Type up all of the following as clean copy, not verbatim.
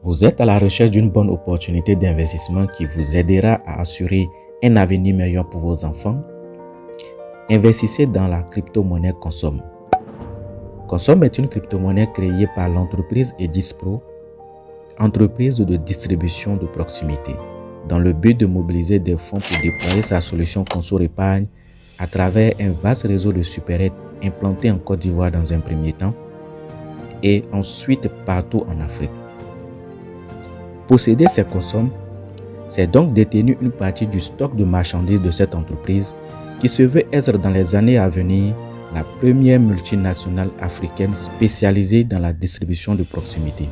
Vous êtes à la recherche d'une bonne opportunité d'investissement qui vous aidera à assurer un avenir meilleur pour vos enfants? Investissez dans la crypto-monnaie Consom. Consom est une crypto-monnaie créée par l'entreprise Edispro, entreprise de distribution de proximité, dans le but de mobiliser des fonds pour déployer sa solution Conso Épargne à travers un vaste réseau de supérettes implantés en Côte d'Ivoire dans un premier temps et ensuite partout en Afrique. Posséder ces Consom, c'est donc détenir une partie du stock de marchandises de cette entreprise qui se veut être dans les années à venir la première multinationale africaine spécialisée dans la distribution de proximité.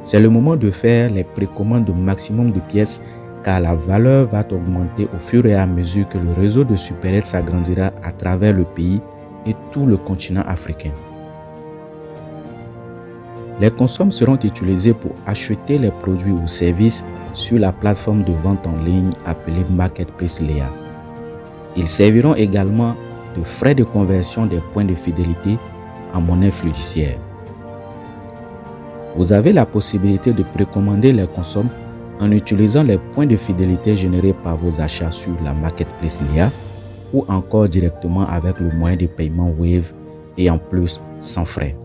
C'est le moment de faire les précommandes au maximum de pièces car la valeur va augmenter au fur et à mesure que le réseau de supérettes s'agrandira à travers le pays et tout le continent africain. Les Consom seront utilisés pour acheter les produits ou services sur la plateforme de vente en ligne appelée Marketplace Léa. Ils serviront également de frais de conversion des points de fidélité en monnaie fiduciaire. Vous avez la possibilité de précommander les Consom en utilisant les points de fidélité générés par vos achats sur la Marketplace Léa ou encore directement avec le moyen de paiement Wave et en plus sans frais.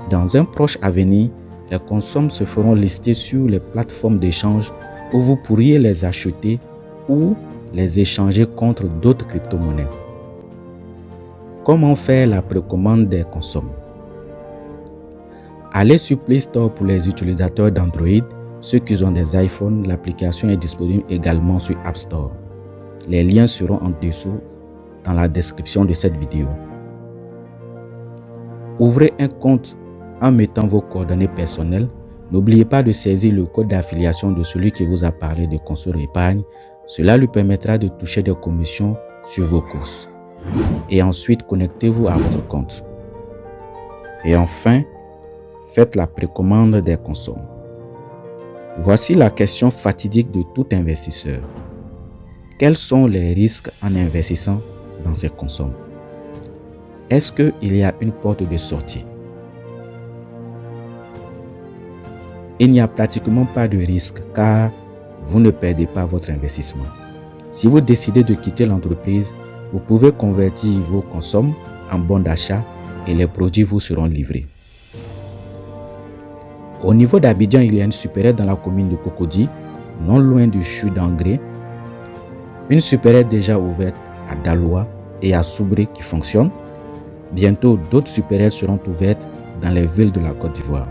Dans un proche avenir, les Consom se feront lister sur les plateformes d'échange où vous pourriez les acheter ou les échanger contre d'autres crypto-monnaies. Comment faire la précommande des Consom? Allez sur Play Store pour les utilisateurs d'Android. Ceux qui ont des iPhones, l'application est disponible également sur App Store. Les liens seront en dessous dans la description de cette vidéo. Ouvrez un compte en mettant vos coordonnées personnelles. N'oubliez pas de saisir le code d'affiliation de celui qui vous a parlé de Conso Épargne. Cela lui permettra de toucher des commissions sur vos courses. Et ensuite, connectez-vous à votre compte. Et enfin, faites la précommande des Consom. Voici la question fatidique de tout investisseur. Quels sont les risques en investissant dans ces Consom? Est-ce qu'il y a une porte de sortie? Il n'y a pratiquement pas de risque car vous ne perdez pas votre investissement. Si vous décidez de quitter l'entreprise, vous pouvez convertir vos Consom en bons d'achat et les produits vous seront livrés. Au niveau d'Abidjan, il y a une supérette dans la commune de Cocody, non loin du CHU d'Angré. Une supérette déjà ouverte à Daloa et à Soubré qui fonctionne. Bientôt, d'autres supérettes seront ouvertes dans les villes de la Côte d'Ivoire.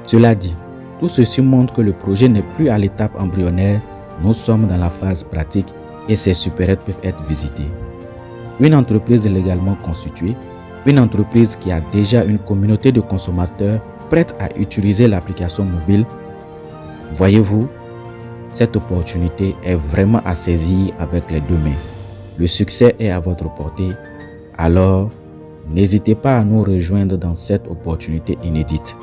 Cela dit, tout ceci montre que le projet n'est plus à l'étape embryonnaire, nous sommes dans la phase pratique et ces supérettes peuvent être visitées. Une entreprise légalement constituée, une entreprise qui a déjà une communauté de consommateurs prête à utiliser l'application mobile. Voyez-vous, cette opportunité est vraiment à saisir avec les deux mains. Le succès est à votre portée, alors n'hésitez pas à nous rejoindre dans cette opportunité inédite.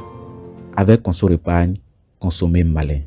Avec Conso Épargne, consommez malin.